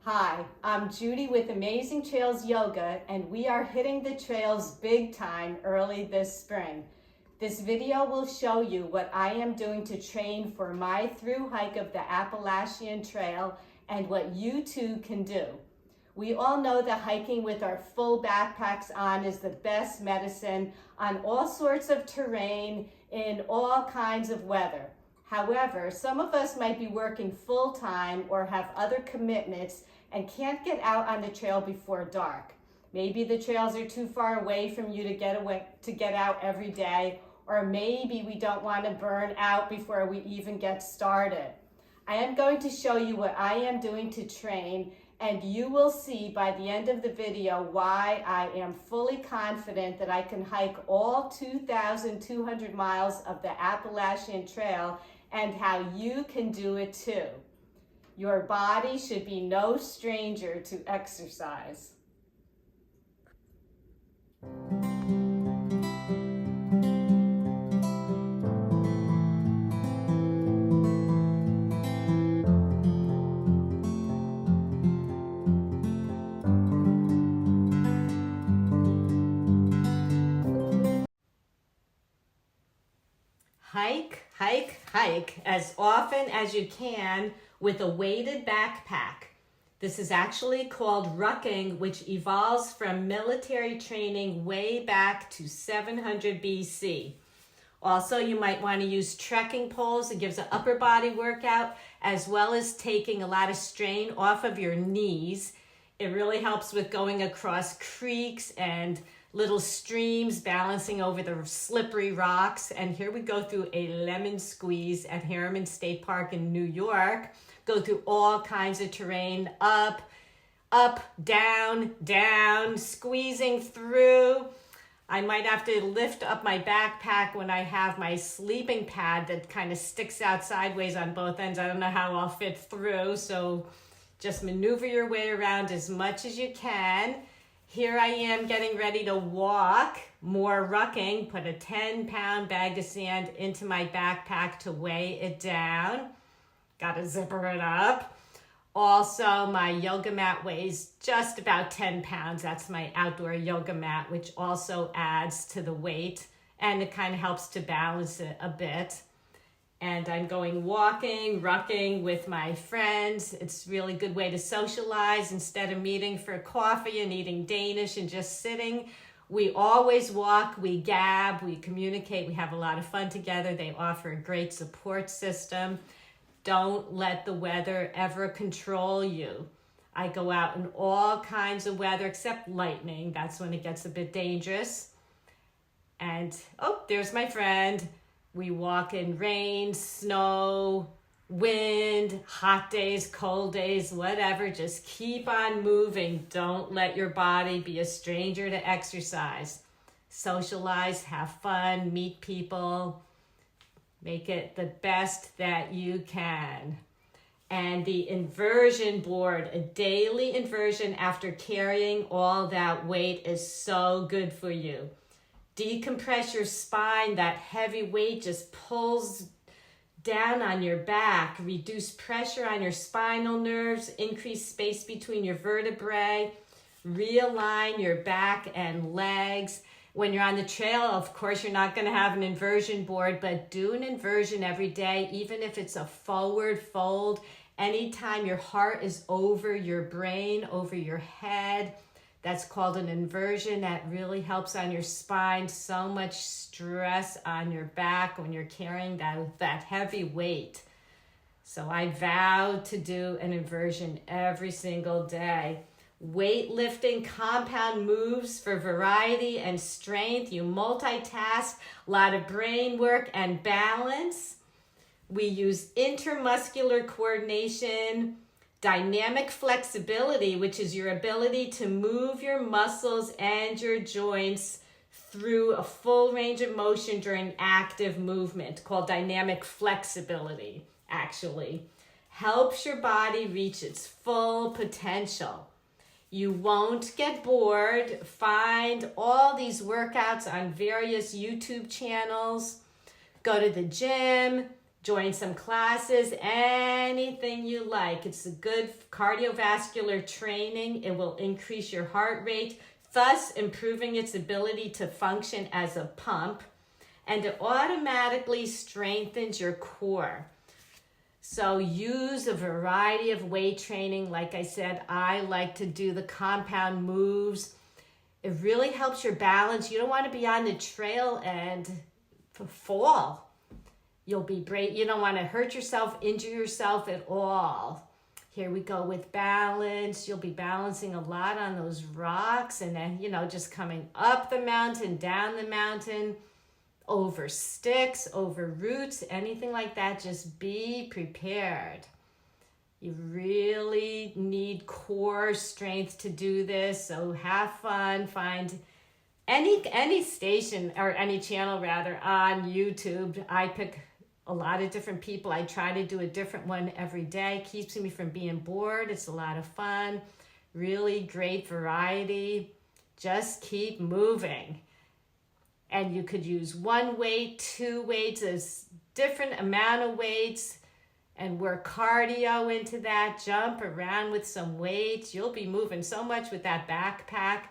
Hi, I'm Judy with Amazing Trails Yoga, and we are hitting the trails big time early this spring. This video will show you what I am doing to train for my through hike of the Appalachian Trail and what you too can do. We all know that hiking with our full backpacks on is the best medicine on all sorts of terrain in all kinds of weather. However, some of us might be working full-time or have other commitments and can't get out on the trail before dark. Maybe the trails are too far away from you to get out every day, or maybe we don't want to burn out before we even get started. I am going to show you what I am doing to train, and you will see by the end of the video why I am fully confident that I can hike all 2,200 miles of the Appalachian Trail and how you can do it too. Your body should be no stranger to exercise. Hike, hike, hike as often as you can with a weighted backpack. This is actually called rucking, which evolves from military training way back to 700 BC. Also, you might want to use trekking poles. It gives an upper body workout as well as taking a lot of strain off of your knees. It really helps with going across creeks and little streams, balancing over the slippery rocks. And here we go through a lemon squeeze at Harriman State Park in New York. Go through all kinds of terrain, up, down, down, squeezing through. I might have to lift up my backpack when I have my sleeping pad that kind of sticks out sideways on both ends. I don't know how I'll fit through, so just maneuver your way around as much as you can. Here I am getting ready to walk, more rucking, put a 10-pound bag of sand into my backpack to weigh it down. Got to zipper it up. Also, my yoga mat weighs just about 10 pounds. That's my outdoor yoga mat, which also adds to the weight, and it kind of helps to balance it a bit. And I'm going walking, rucking with my friends. It's a really good way to socialize instead of meeting for coffee and eating Danish and just sitting. We always walk, we gab, we communicate, we have a lot of fun together. They offer a great support system. Don't let the weather ever control you. I go out in all kinds of weather except lightning. That's when it gets a bit dangerous. And, oh, there's my friend. We walk in rain, snow, wind, hot days, cold days, whatever. Just keep on moving. Don't let your body be a stranger to exercise. Socialize, have fun, meet people. Make it the best that you can. And the inversion board, a daily inversion after carrying all that weight is so good for you. Decompress your spine. That heavy weight just pulls down on your back. Reduce pressure on your spinal nerves. Increase space between your vertebrae. Realign your back and legs. When you're on the trail, of course, you're not going to have an inversion board, but do an inversion every day, even if it's a forward fold. Anytime your heart is over your brain, over your head, that's called an inversion. That really helps on your spine. So much stress on your back when you're carrying that heavy weight. So I vow to do an inversion every single day. Weightlifting, compound moves for variety and strength. You multitask, a lot of brain work and balance. We use intermuscular coordination, dynamic flexibility, which is your ability to move your muscles and your joints through a full range of motion during active movement, called dynamic flexibility, actually. Helps your body reach its full potential. You won't get bored. Find all these workouts on various YouTube channels. Go to the gym, join some classes, anything you like. It's a good cardiovascular training. It will increase your heart rate, thus improving its ability to function as a pump, and it automatically strengthens your core. So use a variety of weight training. Like I said, I like to do the compound moves. It really helps your balance. You don't want to be on the trail and fall. You'll be brave. You don't want to hurt yourself, injure yourself at all. Here we go with balance. You'll be balancing a lot on those rocks and then, just coming up the mountain, down the mountain, over sticks, over roots, anything like that. Just be prepared. You really need core strength to do this. So have fun. Find any station or any channel rather on YouTube. I pick a lot of different people. I try to do a different one every day. Keeps me from being bored. It's a lot of fun. Really great variety. Just keep moving. And you could use one weight, two weights, a different amount of weights, and work cardio into that. Jump around with some weights. You'll be moving so much with that backpack.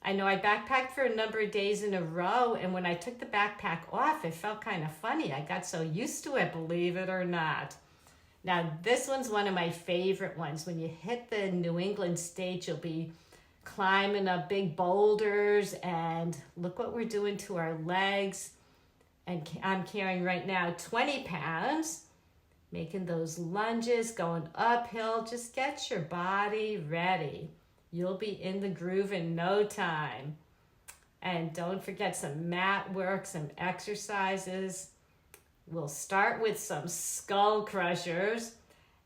I know I backpacked for a number of days in a row, and when I took the backpack off, it felt kind of funny. I got so used to it, believe it or not. Now, this one's one of my favorite ones. When you hit the New England state, you'll be climbing up big boulders, and look what we're doing to our legs. And I'm carrying right now 20 pounds, making those lunges, going uphill. Just get your body ready. You'll be in the groove in no time. And don't forget some mat work, some exercises. We'll start with some skull crushers.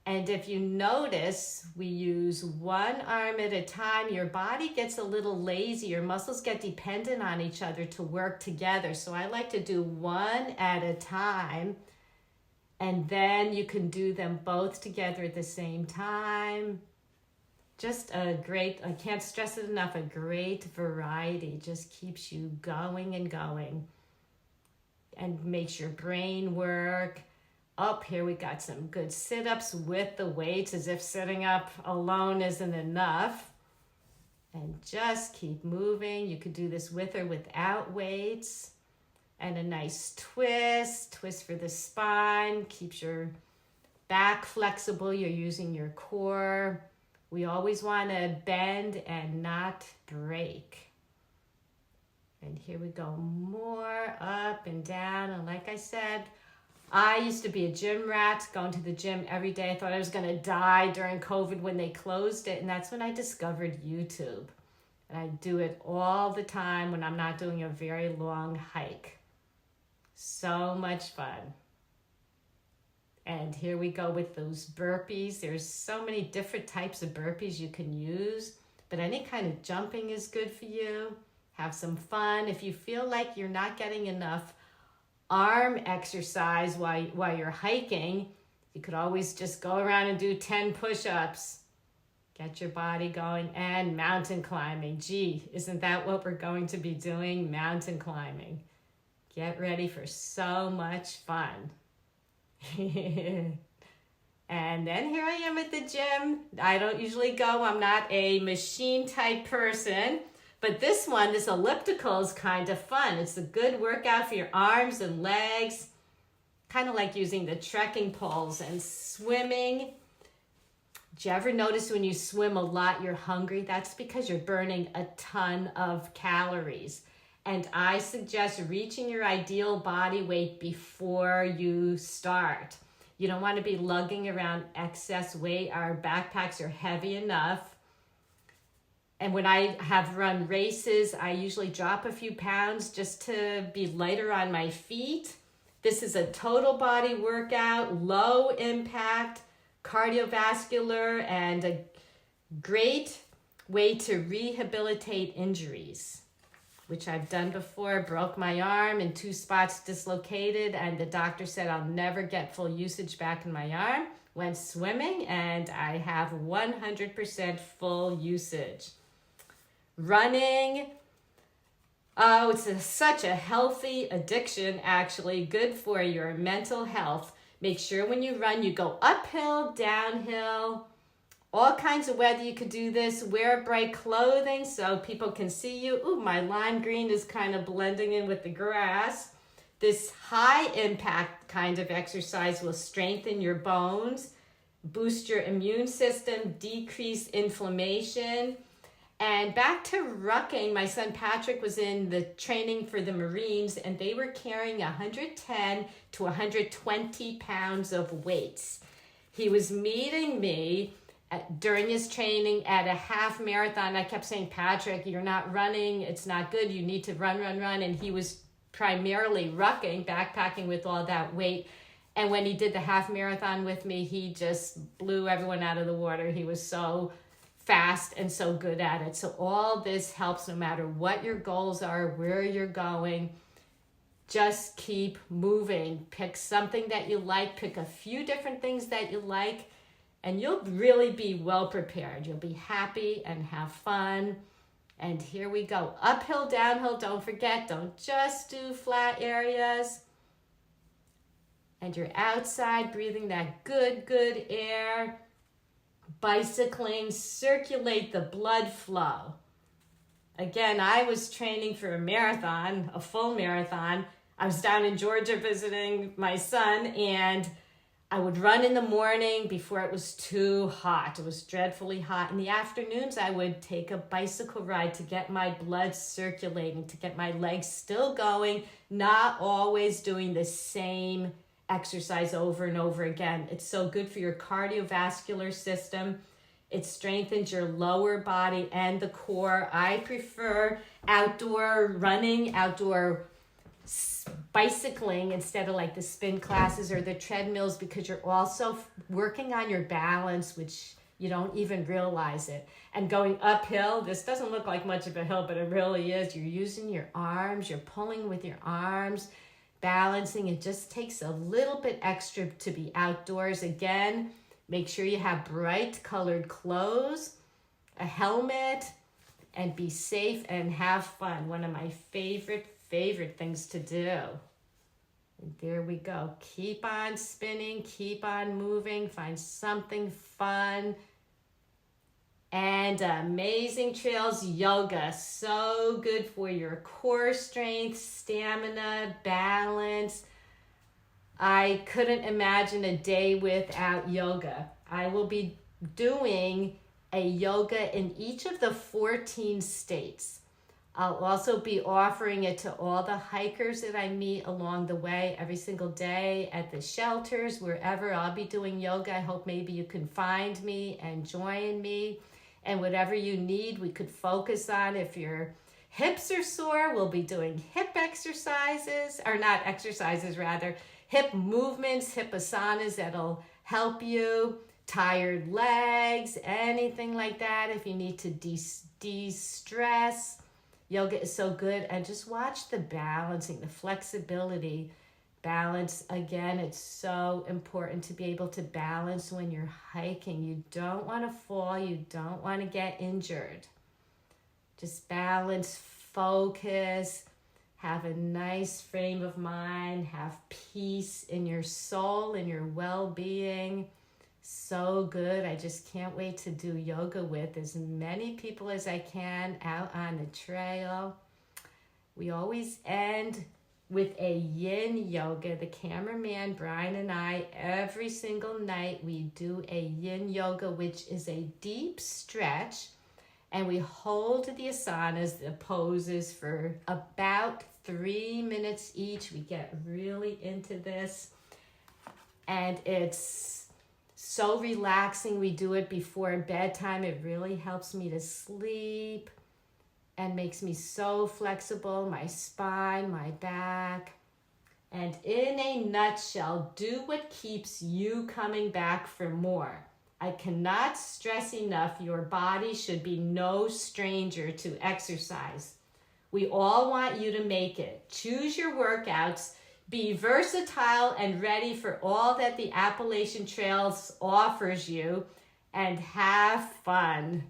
And if you notice, we use one arm at a time. Your body gets a little lazy. Your muscles get dependent on each other to work together. So I like to do one at a time. And then you can do them both together at the same time. Just a great, I can't stress it enough, a great variety. Just keeps you going and going and makes your brain work. Up here we got some good sit-ups with the weights, as if sitting up alone isn't enough. And just keep moving. You could do this with or without weights. And a nice twist for the spine. Keeps your back flexible. You're using your core. We always want to bend and not break. And here we go, more up and down. And like I said, I used to be a gym rat, going to the gym every day. I thought I was going to die during COVID when they closed it. And that's when I discovered YouTube. And I do it all the time when I'm not doing a very long hike. So much fun. And here we go with those burpees. There's so many different types of burpees you can use, but any kind of jumping is good for you. Have some fun. If you feel like you're not getting enough arm exercise while you're hiking, you could always just go around and do 10 push-ups. Get your body going. And mountain climbing. Gee, isn't that what we're going to be doing? Mountain climbing. Get ready for so much fun. And then here I am at the gym. I don't usually go. I'm not a machine type person. But this elliptical is kind of fun. It's a good workout for your arms and legs. Kind of like using the trekking poles and swimming. Do you ever notice when you swim a lot, you're hungry? That's because you're burning a ton of calories. And I suggest reaching your ideal body weight before you start. You don't want to be lugging around excess weight. Our backpacks are heavy enough. And when I have run races, I usually drop a few pounds just to be lighter on my feet. This is a total body workout, low impact, cardiovascular, and a great way to rehabilitate injuries, which I've done before. Broke my arm in 2 spots, dislocated, and the doctor said I'll never get full usage back in my arm. Went swimming, and I have 100% full usage. Running, oh, it's such a healthy addiction, actually. Good for your mental health. Make sure when you run, you go uphill, downhill, all kinds of weather you could do this. Wear bright clothing so people can see you. Ooh, my lime green is kind of blending in with the grass. This high impact kind of exercise will strengthen your bones, boost your immune system, decrease inflammation. And back to rucking, my son Patrick was in the training for the Marines, and they were carrying 110 to 120 pounds of weights. He was meeting me during his training at a half marathon. I kept saying, Patrick, you're not running. It's not good. You need to run. And he was primarily rucking, backpacking with all that weight. And when he did the half marathon with me, he just blew everyone out of the water. He was so fast and so good at it. So all this helps no matter what your goals are, where you're going. Just keep moving. Pick something that you like. Pick a few different things that you like, and you'll really be well prepared. You'll be happy and have fun. And here we go. Uphill, downhill. Don't forget, don't just do flat areas. And you're outside breathing that good air. Bicycling, circulate the blood flow. Again, I was training for a marathon, a full marathon. I was down in Georgia visiting my son, and I would run in the morning before it was too hot. It was dreadfully hot. In the afternoons, I would take a bicycle ride to get my blood circulating, to get my legs still going, not always doing the same exercise over and over again. It's so good for your cardiovascular system. It strengthens your lower body and the core. I prefer outdoor running, outdoor bicycling instead of like the spin classes or the treadmills, because you're also working on your balance, which you don't even realize it. And going uphill, this doesn't look like much of a hill, but it really is. You're using your arms, you're pulling with your arms, balancing. It just takes a little bit extra to be outdoors. Again, make sure you have bright colored clothes, a helmet, and be safe and have fun. One of my favorite things to do. And there we go. Keep on spinning, keep on moving, find something fun. And Amazing Trails Yoga, so good for your core strength, stamina, balance. I couldn't imagine a day without yoga. I will be doing a yoga in each of the 14 states. I'll also be offering it to all the hikers that I meet along the way every single day at the shelters, wherever I'll be doing yoga. I hope maybe you can find me and join me. And whatever you need, we could focus on. If your hips are sore, we'll be doing hip exercises, or not exercises, rather, hip movements, hip asanas that'll help you. Tired legs, anything like that. If you need to de-stress, yoga is so good. And just watch the balancing, the flexibility. Balance, again, it's so important to be able to balance when you're hiking. You don't want to fall. You don't want to get injured. Just balance, focus, have a nice frame of mind, have peace in your soul, in your well-being. So good. I just can't wait to do yoga with as many people as I can out on the trail. We always end with a yin yoga. The cameraman, Brian, and I, every single night, we do a yin yoga, which is a deep stretch. And we hold the asanas, the poses, for about 3 minutes each. We get really into this. And it's so relaxing. We do it before bedtime. It really helps me to sleep and makes me so flexible, my spine, my back. And in a nutshell, do what keeps you coming back for more. I cannot stress enough, your body should be no stranger to exercise. We all want you to make it. Choose your workouts, be versatile and ready for all that the Appalachian Trails offers you, and have fun.